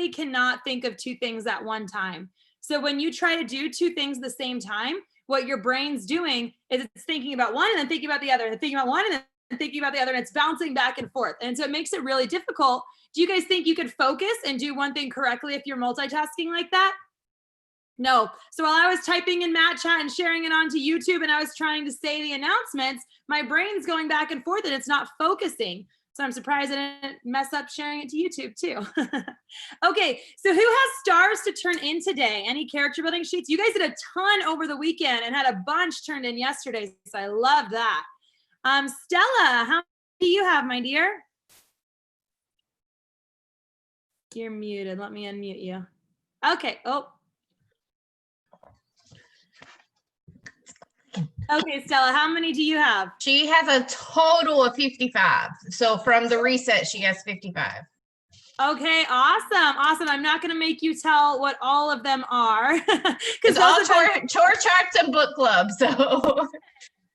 literally cannot think of two things at one time. So when you try to do two things at the same time, what your brain's doing is it's thinking about one and then thinking about the other, and thinking about one and then thinking about the other, and it's bouncing back and forth. And so it makes it really difficult. Do you guys think you could focus and do one thing correctly if you're multitasking like that? No. So while I was typing in Matt Chat and sharing it onto YouTube and I was trying to say the announcements, my brain's going back and forth and it's not focusing. So I'm surprised I didn't mess up sharing it to YouTube too. Okay, so who has stars to turn in today? Any character building sheets? You guys did a ton over the weekend and had a bunch turned in yesterday, so I love that. Stella, how many do you have, my dear? You're muted. Let me unmute you. Okay. Oh. Okay, Stella, how many do you have? She has a total of 55. So from the reset, she has 55. Okay, awesome. Awesome. I'm not going to make you tell what all of them are. It's all chore tracks and book club. So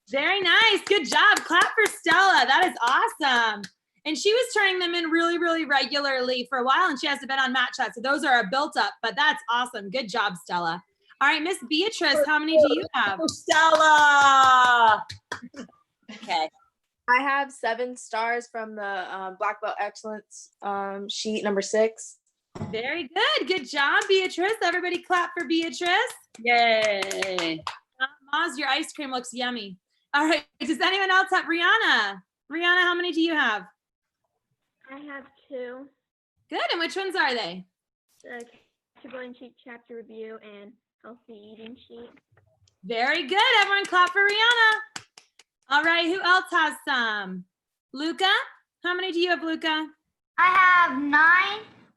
very nice. Good job. Clap for Stella. That is awesome. And she was turning them in really, really regularly for a while, and she hasn't been on Matt Chat. So those are built up, but that's awesome. Good job, Stella. All right, Miss Beatrice, how many do you have? Stella. Okay. I have 7 stars from the Black Belt Excellence sheet number 6. Very good. Good job, Beatrice. Everybody clap for Beatrice. Yay. Maz, your ice cream looks yummy. All right. Does anyone else have Rihanna? Rihanna, how many do you have? I have 2. Good. And which ones are they? The character building sheet, chapter review, and healthy eating sheet. Very good. Everyone clap for Rihanna. All right. Who else has some? Luca, how many do you have, Luca? I have 9.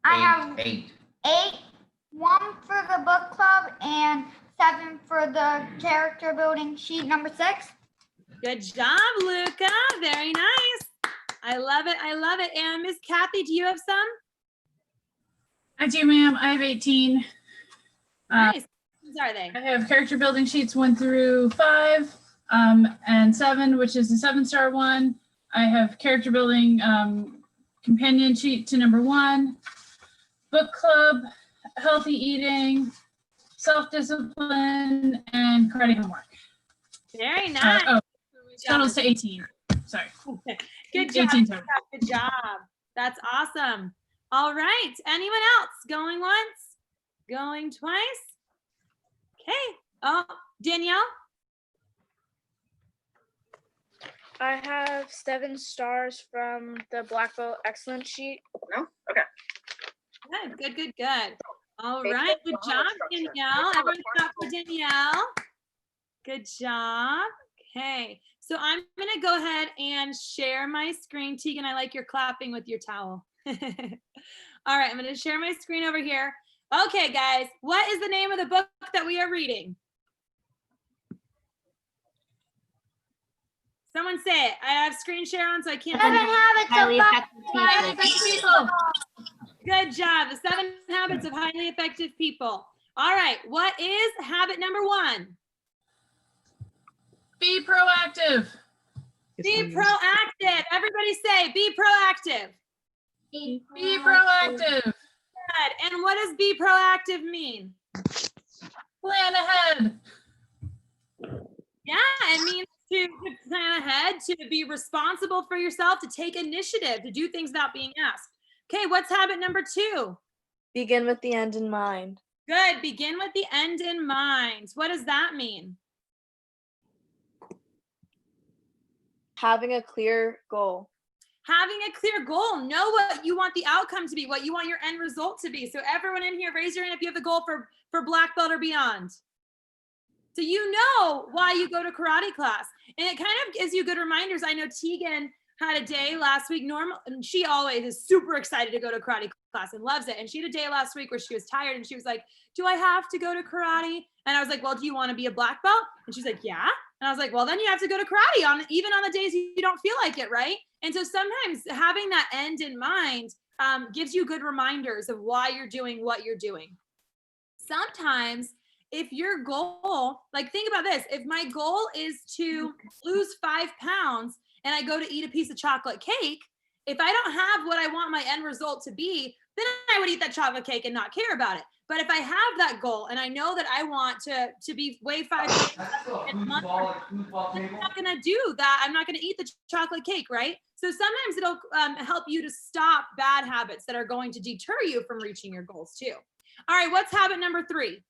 I have 8. 1 for the book club and 7 for the character building sheet number 6. Good job, Luca. Very nice. I love it. I love it. And Miss Kathy, do you have some? I do, ma'am. I have 18. Nice. Whose are they? I have character building sheets 1 through 5, and 7, which is the 7-star one. I have character building companion sheet to number 1, book club, healthy eating, self-discipline, and karate homework. Very nice. Totals to 18. Sorry. Good job. 18 total. Good job. That's awesome. All right. Anyone else? Going once? Going twice? Okay. Oh, Danielle? I have 7 stars from the Black Belt Excellence sheet. No? Okay. Good, good, good, good. All right. Good job, Danielle. Everyone clap for Danielle. Good job. Okay. So I'm going to go ahead and share my screen. Tegan, I like your clapping with your towel. All right. I'm going to share my screen over here. Okay, guys. What is the name of the book that we are reading? Someone say it. I have screen share on, so I can't. 7 habits of highly effective people. Good job. The 7 habits of highly effective people. All right. What is habit number 1? Be proactive. Be proactive. Everybody say, be proactive. Be proactive. Good. And what does be proactive mean? Plan ahead. Yeah, it means to plan ahead, to be responsible for yourself, to take initiative, to do things without being asked. Okay, what's habit number 2? Begin with the end in mind. Good. Begin with the end in mind. What does that mean? Having a clear goal. Having a clear goal. Know what you want the outcome to be, what you want your end result to be. So everyone in here, raise your hand if you have the goal for black belt or beyond. So you know why you go to karate class. And it kind of gives you good reminders. I know Tegan had a day last week. And she always is super excited to go to karate class and loves it. And she had a day last week where she was tired and she was like, do I have to go to karate? And I was like, well, do you want to be a black belt? And she's like, yeah. And I was like, well, then you have to go to karate even on the days you don't feel like it, right? And so sometimes having that end in mind gives you good reminders of why you're doing what you're doing. Sometimes if your goal, like think about this, if my goal is to lose 5 pounds and I go to eat a piece of chocolate cake, if I don't have what I want my end result to be, then I would eat that chocolate cake and not care about it. But if I have that goal and I know that I want to be weigh 5 in a month, I'm not gonna do that. I'm not gonna eat the chocolate cake, right? So sometimes it'll help you to stop bad habits that are going to deter you from reaching your goals too. All right, what's habit number 3?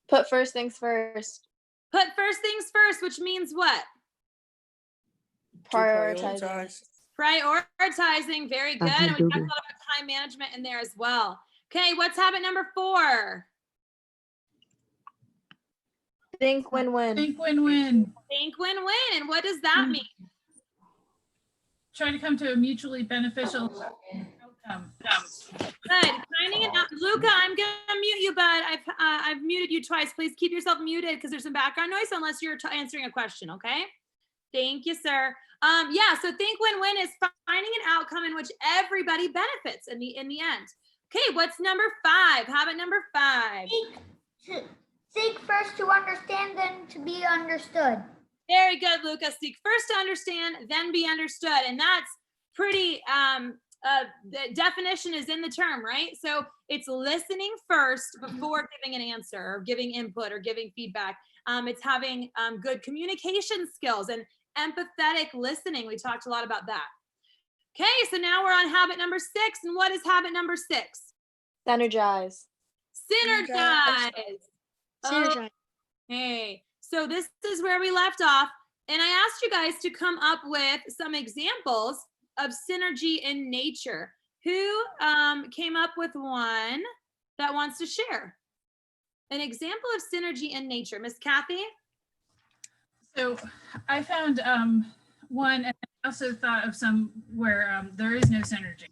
Put first things first. Put first things first, which means what? Prioritize. Prioritizing, very good. And we talked a lot about time management in there as well. Okay, what's habit number 4? Think win-win. Think win-win. Think win-win. And what does that mean? Try to come to a mutually beneficial outcome. Good. Finding it out. Luca, I'm gonna mute you, bud. I've muted you twice. Please keep yourself muted because there's some background noise unless you're answering a question, okay? Thank you, sir. Yeah, so think win-win is finding an outcome in which everybody benefits in the end. Okay, what's number 5? Habit number 5. Seek first to understand, then to be understood. Very good, Luca. Seek first to understand, then be understood. And that's pretty, the definition is in the term, right? So it's listening first before giving an answer or giving input or giving feedback. It's having good communication skills and empathetic listening. We talked a lot about that. Okay, so now we're on habit number 6. And what is habit number 6? Synergize. Synergize. Synergize. Okay, so this is where we left off. And I asked you guys to come up with some examples of synergy in nature. Who came up with one that wants to share? An example of synergy in nature. Miss Kathy? So I found one, and I also thought of some where there is no synergy.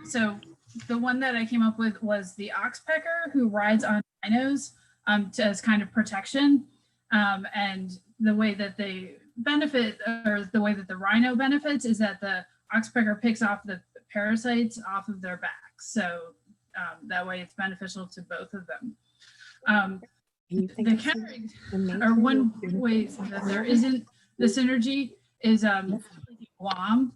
So the one that I came up with was the oxpecker who rides on rhinos as kind of protection. And the way that they benefit, or the way that the rhino benefits, is that the oxpecker picks off the parasites off of their backs. So that way it's beneficial to both of them. The counter, or one way that there isn't the synergy is Guam.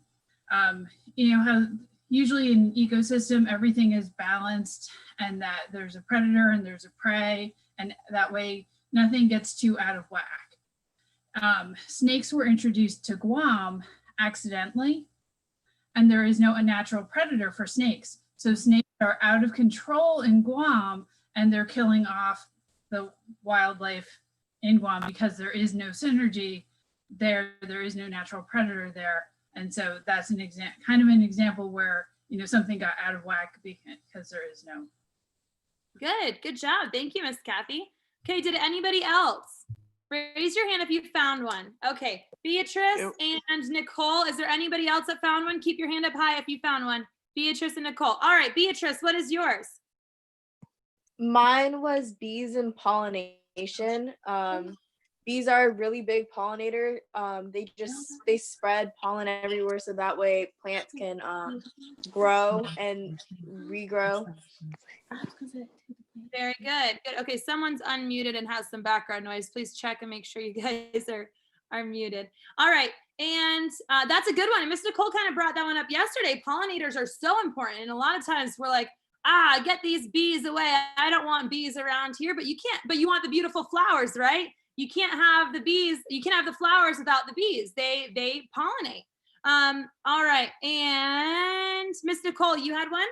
You know how usually in ecosystem everything is balanced, and that there's a predator and there's a prey, and that way nothing gets too out of whack. Snakes were introduced to Guam accidentally, and there is no natural predator for snakes. So snakes are out of control in Guam, and they're killing off the wildlife in Guam because there is no synergy there. There is no natural predator there. And so that's an kind of an example where, you know, something got out of whack because there is no. Good job. Thank you, Miss Kathy. Okay, did anybody else? Raise your hand if you found one. Okay, Beatrice and Nicole, is there anybody else that found one? Keep your hand up high if you found one. Beatrice and Nicole. All right, Beatrice, what is yours? Mine was bees and pollination. Bees are a really big pollinator. They spread pollen everywhere, so that way plants can grow and regrow. Very good. Good. Okay, someone's unmuted and has some background noise. Please check and make sure you guys are muted. All right, and that's a good one. And Miss Nicole kind of brought that one up yesterday. Pollinators are so important, and a lot of times we're like, get these bees away. I don't want bees around here, but you can't, but you want the beautiful flowers, right? You can't have the bees, you can't have the flowers without the bees. They pollinate. All right, and Miss Nicole, you had one?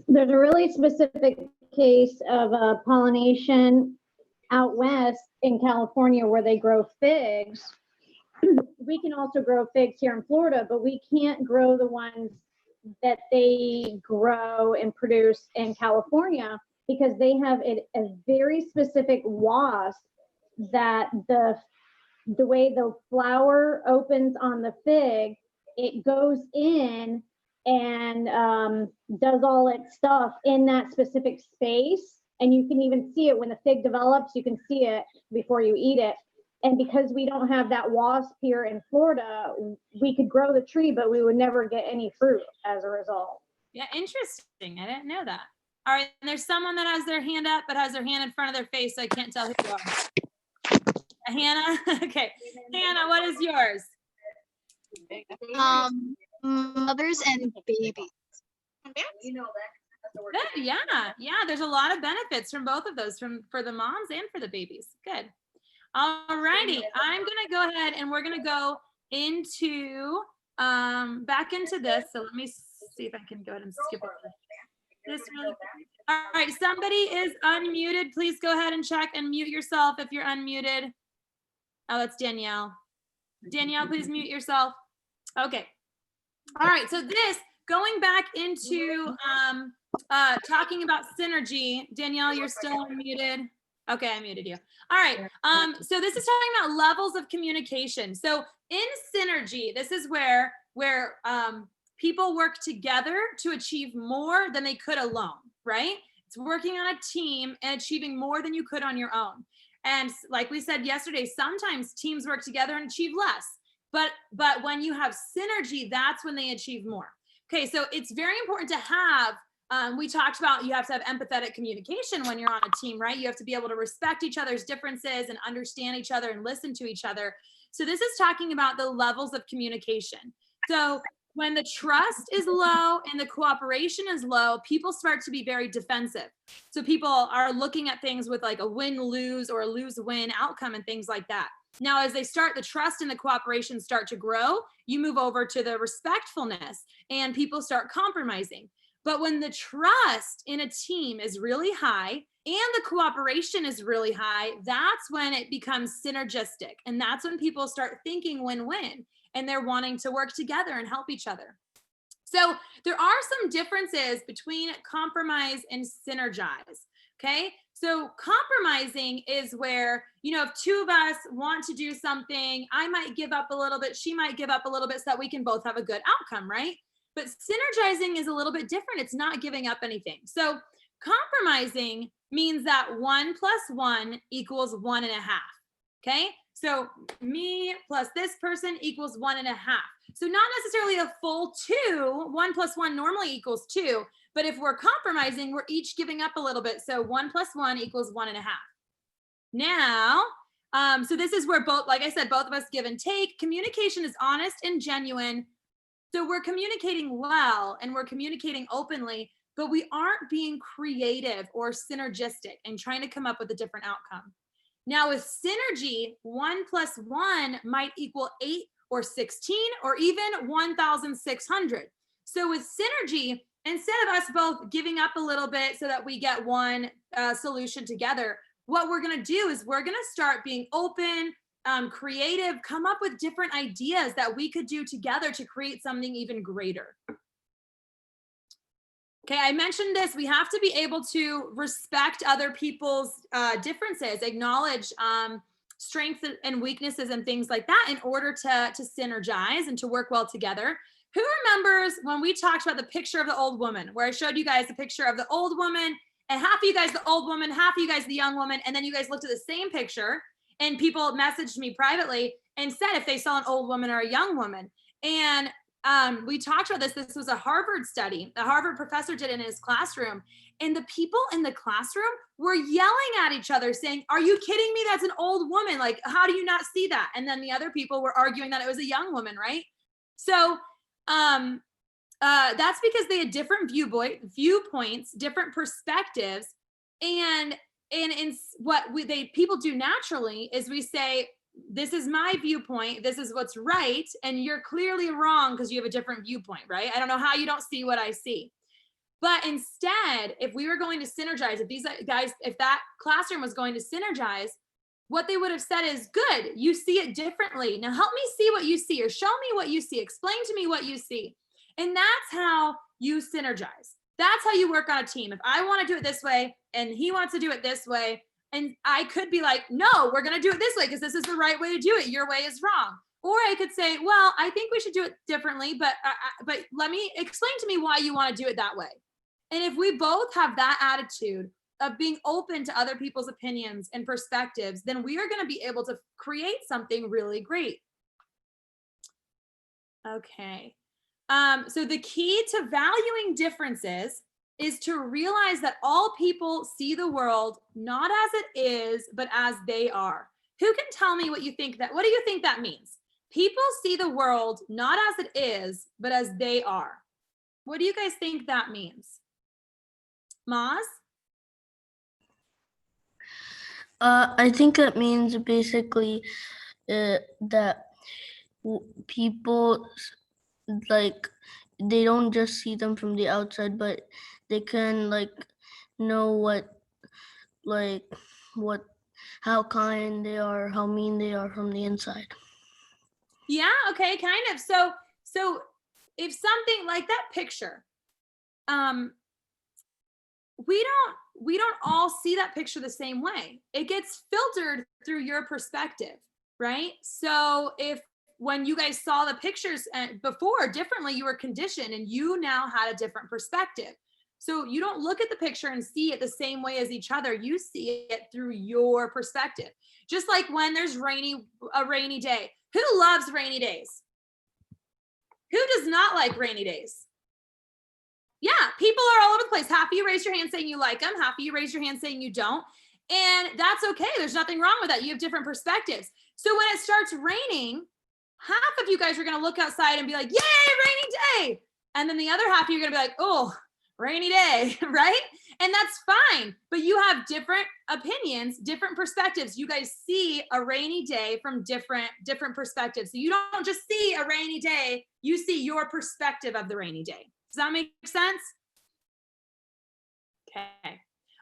There's a really specific case of pollination out west in California where they grow figs. We can also grow figs here in Florida, but we can't grow the ones that they grow and produce in California because they have a very specific wasp that the way the flower opens on the fig, it goes in and does all its stuff in that specific space. And you can even see it when the fig develops, you can see it before you eat it. And because we don't have that wasp here in Florida, we could grow the tree, but we would never get any fruit as a result. Yeah, interesting. I didn't know that. All right, and there's someone that has their hand up, but has their hand in front of their face, so I can't tell who you are. Hannah? Okay. Hannah, what is yours? Mothers and babies. Good, yeah, there's a lot of benefits from both of those, for the moms and for the babies. Good. All righty, I'm gonna go ahead and we're gonna go into, back into this. So let me see if I can go ahead and skip over this really quick. All right, somebody is unmuted. Please go ahead and check and mute yourself if you're unmuted. Oh, that's Danielle. Danielle, please mute yourself. Okay. All right, so this, going back into talking about synergy. Danielle, you're still unmuted. Okay, I muted you. All right, so this is talking about levels of communication. So in synergy, this is where people work together to achieve more than they could alone, right? It's working on a team and achieving more than you could on your own. And like we said yesterday, sometimes teams work together and achieve less. But when you have synergy, that's when they achieve more. Okay, so it's very important to have, we talked about you have to have empathetic communication when you're on a team, right? You have to be able to respect each other's differences and understand each other and listen to each other. So this is talking about the levels of communication. So when the trust is low and the cooperation is low, people start to be very defensive. So people are looking at things with like a win-lose or a lose-win outcome and things like that. Now, as they start, the trust and the cooperation start to grow, you move over to the respectfulness and people start compromising. But when the trust in a team is really high and the cooperation is really high, that's when it becomes synergistic. And that's when people start thinking win-win and they're wanting to work together and help each other. So there are some differences between compromise and synergize. Okay, so compromising is where, you know, if two of us want to do something, I might give up a little bit, she might give up a little bit so that we can both have a good outcome, right? But synergizing is a little bit different. It's not giving up anything. So compromising means that 1 + 1 = 1.5. Okay, so me plus this person equals 1.5. So not necessarily a full 2. 1 + 1 normally equals 2. But if we're compromising, we're each giving up a little bit. So 1 + 1 = 1.5. Now, so this is where both, like I said, both of us give and take. Communication is honest and genuine. So we're communicating well and we're communicating openly, but we aren't being creative or synergistic and trying to come up with a different outcome. Now with synergy, 1 + 1 might equal 8 or 16 or even 1,600. So with synergy, instead of us both giving up a little bit so that we get one solution together, what we're going to do is we're going to start being open, creative, come up with different ideas that we could do together to create something even greater. Okay, I mentioned this. We have to be able to respect other people's differences, acknowledge strengths and weaknesses and things like that in order to synergize and to work well together. Who remembers when we talked about the picture of the old woman, where I showed you guys the picture of the old woman and half of you guys the old woman, half of you guys the young woman, and then you guys looked at the same picture and people messaged me privately and said if they saw an old woman or a young woman. And we talked about this. This was a Harvard study. A Harvard professor did it in his classroom. And the people in the classroom were yelling at each other saying, "Are you kidding me? That's an old woman. Like, how do you not see that?" And then the other people were arguing that it was a young woman, right? So that's because they had different viewpoints, different perspectives. And in what people do naturally is we say, this is my viewpoint, this is what's right, and you're clearly wrong because you have a different viewpoint, right? I don't know how you don't see what I see. But instead, if we were going to synergize, if these guys, if that classroom was going to synergize, what they would have said is, good, you see it differently. Now help me see what you see, or show me what you see, explain to me what you see. And that's how you synergize. That's how you work on a team. If I want to do it this way and he wants to do it this way, and I could be like, no, we're going to do it this way because this is the right way to do it. Your way is wrong. Or I could say, well, I think we should do it differently, but let me explain to me why you want to do it that way. And if we both have that attitude of being open to other people's opinions and perspectives, then we are going to be able to create something really great. Okay. So the key to valuing differences is to realize that all people see the world not as it is, but as they are. Who can tell me what do you think that means? People see the world not as it is, but as they are. What do you guys think that means? Maz? I think it means basically that people like they don't just see them from the outside, but they can like know how kind they are, how mean they are from the inside. Yeah, okay, kind of. So if something like that picture, we don't all see that picture the same way. It gets filtered through your perspective, right? So if when you guys saw the pictures before differently, you were conditioned and you now had a different perspective. So you don't look at the picture and see it the same way as each other. You see it through your perspective. Just like when there's a rainy day. Who loves rainy days? Who does not like rainy days? Yeah, people are all over the place. Half of you raise your hand saying you like them. Half of you raise your hand saying you don't. And that's okay. There's nothing wrong with that. You have different perspectives. So when it starts raining, half of you guys are going to look outside and be like, yay, rainy day. And then the other half of you are going to be like, oh, rainy day, right? And that's fine. But you have different opinions, different perspectives. You guys see a rainy day from different perspectives. So you don't just see a rainy day, you see your perspective of the rainy day. Does that make sense? Okay.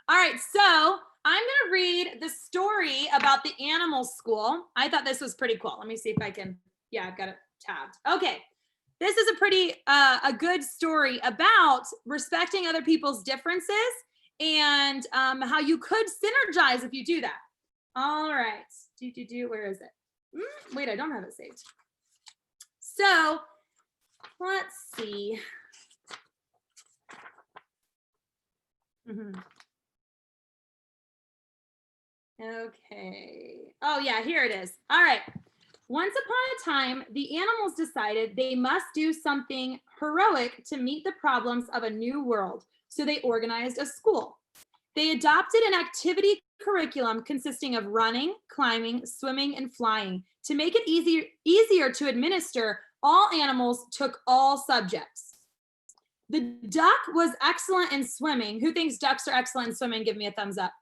All right, so I'm going to read the story about the animal school. I thought this was pretty cool. Let me see if I can, yeah, I've got it tabbed. Okay. This is a pretty, a good story about respecting other people's differences and how you could synergize if you do that. All right. Where is it? Wait, I don't have it saved. So let's see. Okay. Oh yeah, here it is. All right. Once upon a time, the animals decided they must do something heroic to meet the problems of a new world. So they organized a school. They adopted an activity curriculum consisting of running, climbing, swimming, and flying. To make it easier to administer, all animals took all subjects. The duck was excellent in swimming. Who thinks ducks are excellent in swimming? Give me a thumbs up.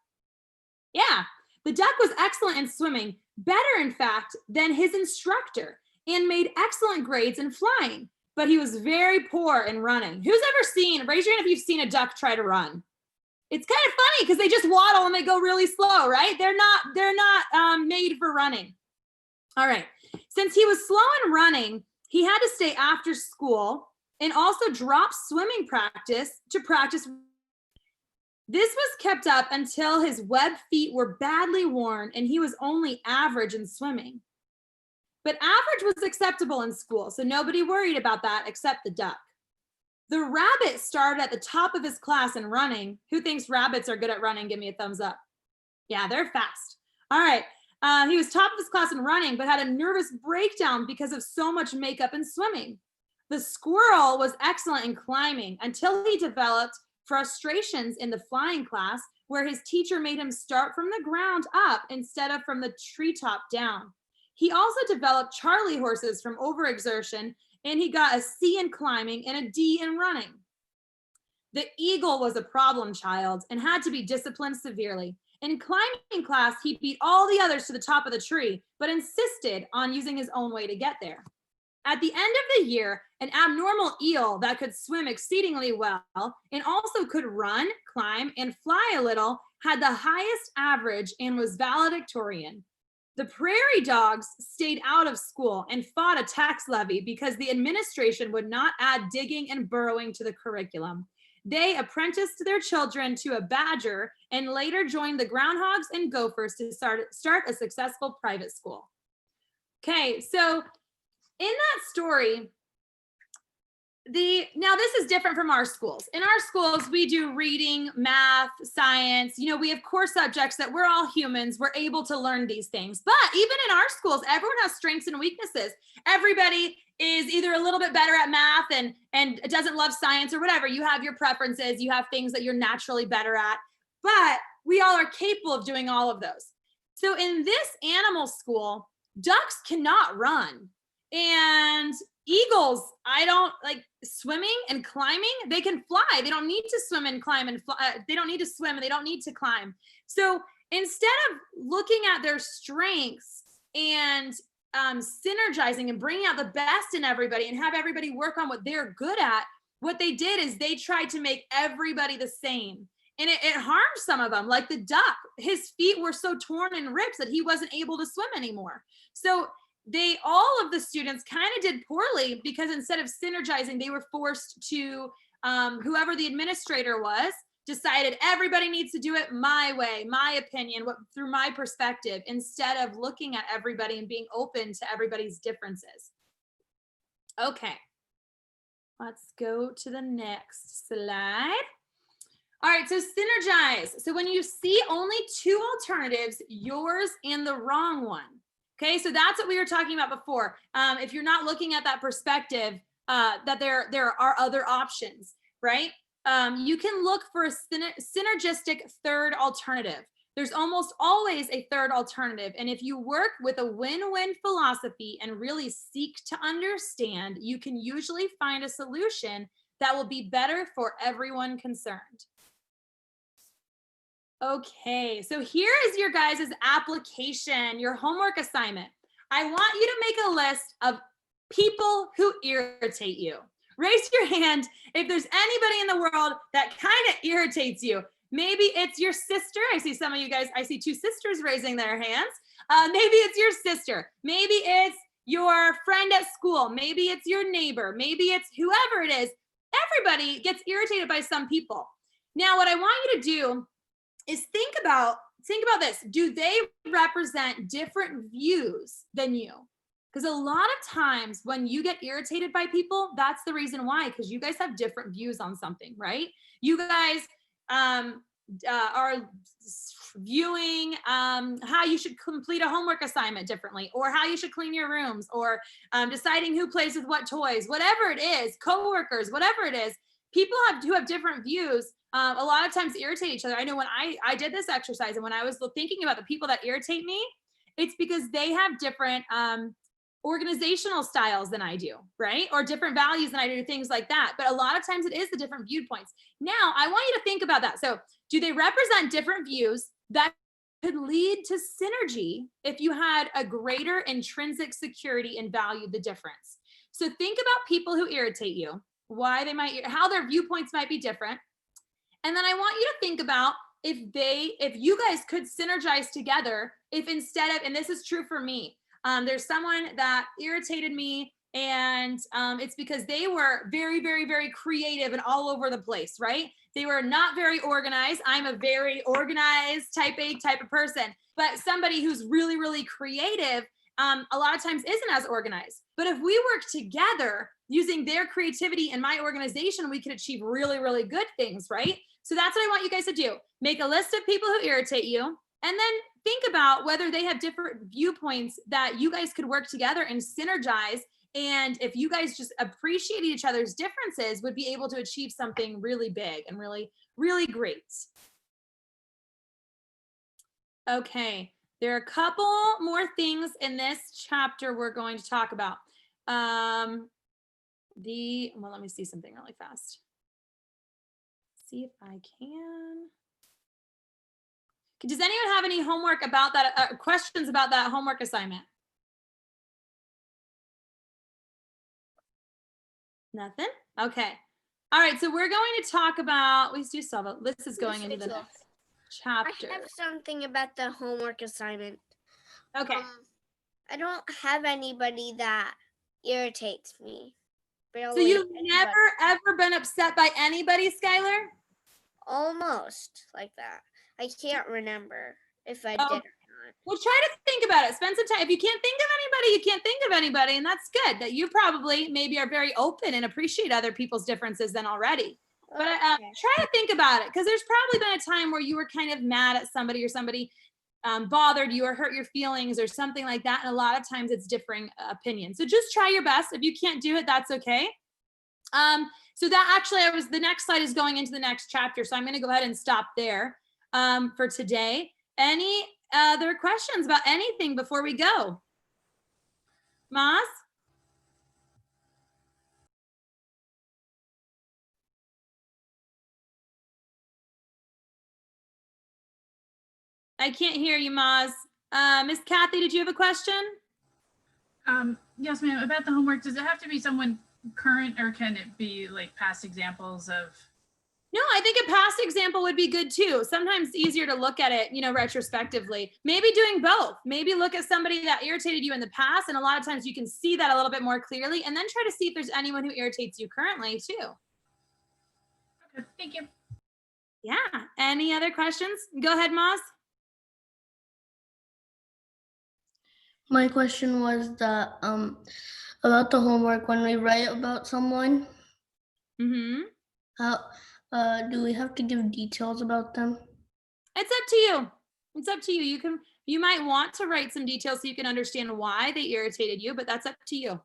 Yeah, the duck was excellent in swimming, better in fact than his instructor, and made excellent grades in flying, but he was very poor in running. Who's ever seen, raise your hand if you've seen a duck try to run. It's kind of funny because they just waddle and they go really slow, right? They're not made for running. All right, since he was slow in running, he had to stay after school and also drop swimming practice to practice. This was kept up until his webbed feet were badly worn and he was only average in swimming. But average was acceptable in school, so nobody worried about that except the duck. The rabbit started at the top of his class in running. Who thinks rabbits are good at running? Give me a thumbs up. Yeah, they're fast. All right. He was top of his class in running, but had a nervous breakdown because of so much makeup and swimming. The squirrel was excellent in climbing until he developed frustrations in the flying class where his teacher made him start from the ground up instead of from the treetop down. He also developed Charlie horses from overexertion, and he got a C in climbing and a D in running. The eagle was a problem child and had to be disciplined severely. In climbing class, he beat all the others to the top of the tree, but insisted on using his own way to get there. At the end of the year, an abnormal eel that could swim exceedingly well and also could run, climb, and fly a little had the highest average and was valedictorian. The prairie dogs stayed out of school and fought a tax levy because the administration would not add digging and burrowing to the curriculum. They apprenticed their children to a badger and later joined the groundhogs and gophers to start a successful private school. Okay, so in that story, now this is different from our schools. In our schools, we do reading, math, science. You know, we have core subjects that we're all humans. We're able to learn these things. But even in our schools, everyone has strengths and weaknesses. Everybody is either a little bit better at math and doesn't love science or whatever. You have your preferences. You have things that you're naturally better at. But we all are capable of doing all of those. So in this animal school, ducks cannot run. And eagles, I don't like swimming and climbing. They can fly. They don't need to swim and climb and fly. They don't need to swim and they don't need to climb. So instead of looking at their strengths and synergizing and bringing out the best in everybody and have everybody work on what they're good at, what they did is they tried to make everybody the same. And it harmed some of them, like the duck. His feet were so torn and ripped that he wasn't able to swim anymore. So all of the students kind of did poorly because instead of synergizing, they were forced to, whoever the administrator was, decided everybody needs to do it my way, my opinion, through my perspective, instead of looking at everybody and being open to everybody's differences. Okay, let's go to the next slide. All right, so synergize. So when you see only two alternatives, yours and the wrong one. Okay, so that's what we were talking about before. If you're not looking at that perspective, that there are other options, right? You can look for a synergistic third alternative. There's almost always a third alternative. And if you work with a win-win philosophy and really seek to understand, you can usually find a solution that will be better for everyone concerned. Okay, so here is your guys' application, your homework assignment. I want you to make a list of people who irritate you. Raise your hand if there's anybody in the world that kind of irritates you. Maybe it's your sister. I see some of you guys, I see two sisters raising their hands. Maybe it's your sister. Maybe it's your friend at school. Maybe it's your neighbor. Maybe it's whoever it is. Everybody gets irritated by some people. Now, what I want you to do is think about this. Do they represent different views than you? Because a lot of times when you get irritated by people, that's the reason why, because you guys have different views on something, right? You guys are viewing how you should complete a homework assignment differently, or how you should clean your rooms, or deciding who plays with what toys, whatever it is, coworkers, whatever it is. People who have different views a lot of times irritate each other. I know when I did this exercise and when I was thinking about the people that irritate me, it's because they have different organizational styles than I do, right? Or different values than I do, things like that. But a lot of times it is the different viewpoints. Now, I want you to think about that. So do they represent different views that could lead to synergy if you had a greater intrinsic security and valued the difference? So think about people who irritate you, why they might, how their viewpoints might be different. And then I want you to think about if you guys could synergize together, if instead of, and this is true for me, there's someone that irritated me, and it's because they were very, very, very creative and all over the place, right? They were not very organized. I'm a very organized type A type of person, but somebody who's really, really creative, a lot of times isn't as organized. But if we work together using their creativity and my organization, we could achieve really, really good things, right? So that's what I want you guys to do. Make a list of people who irritate you, and then think about whether they have different viewpoints that you guys could work together and synergize. And if you guys just appreciate each other's differences, would be able to achieve something really big and really, really great. Okay, there are a couple more things in this chapter we're going to talk about. Well, let me see something really fast. See if I can. Does anyone have any homework about that, questions about that homework assignment? Nothing? Okay. All right, so we're going to talk about, we do still have, this is going into the next chapter. I have something about the homework assignment. Okay. I don't have anybody that irritates me. So you've never ever been upset by anybody, Skylar? Almost like that. I can't remember if I did or not. Well, try to think about it. Spend some time. If you can't think of anybody, you can't think of anybody. And that's good that you probably maybe are very open and appreciate other people's differences then already. But try to think about it, because there's probably been a time where you were kind of mad at somebody, or somebody bothered you or hurt your feelings or something like that. And a lot of times it's differing opinions. So just try your best. If you can't do it, that's okay. So that actually, the next slide is going into the next chapter. So I'm going to go ahead and stop there for today. Any other questions about anything before we go? Maz? I can't hear you, Maz. Miss Kathy, did you have a question? Yes, ma'am. About the homework, does it have to be someone current or can it be like past examples of? No, I think a past example would be good too. Sometimes it's easier to look at it, retrospectively. Maybe doing both. Maybe look at somebody that irritated you in the past, and a lot of times you can see that a little bit more clearly, and then try to see if there's anyone who irritates you currently too. Okay, thank you. Yeah. Any other questions? Go ahead, Moss. My question was that about the homework when we write about someone, Mm-hmm. how do we have to give details about them? It's up to you. It's up to you. You might want to write some details so you can understand why they irritated you, but that's up to you.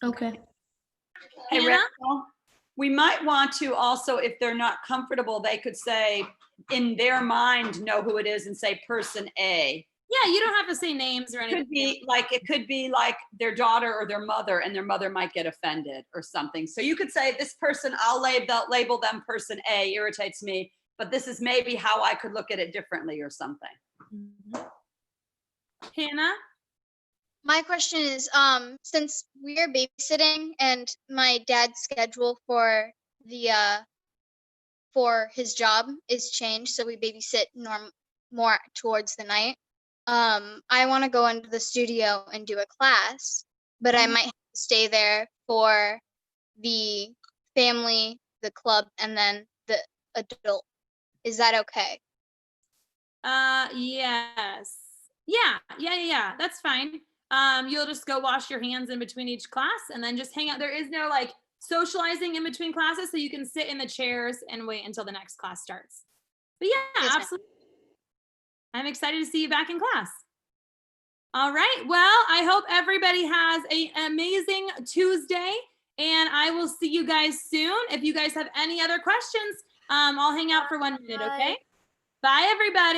Okay. Hey, Hannah? Rachel, we might want to also, if they're not comfortable, they could say, in their mind, know who it is and say person A. Yeah, you don't have to say names or anything. It could be like their daughter or their mother, and their mother might get offended or something. So you could say, this person, I'll label them person A, irritates me, but this is maybe how I could look at it differently or something. Hannah? My question is, since we are babysitting and my dad's schedule for his job is changed, so we babysit more towards the night. I want to go into the studio and do a class, but I might have to stay there for the family, the club, and then the adult. Is that okay? Yes. Yeah. That's fine. You'll just go wash your hands in between each class and then just hang out. There is no like socializing in between classes, so you can sit in the chairs and wait until the next class starts. But yeah, Yes, ma'am. absolutely. I'm excited to see you back in class. All right. Well, I hope everybody has an amazing Tuesday, and I will see you guys soon. If you guys have any other questions, I'll hang out for 1 minute, okay? Bye, everybody.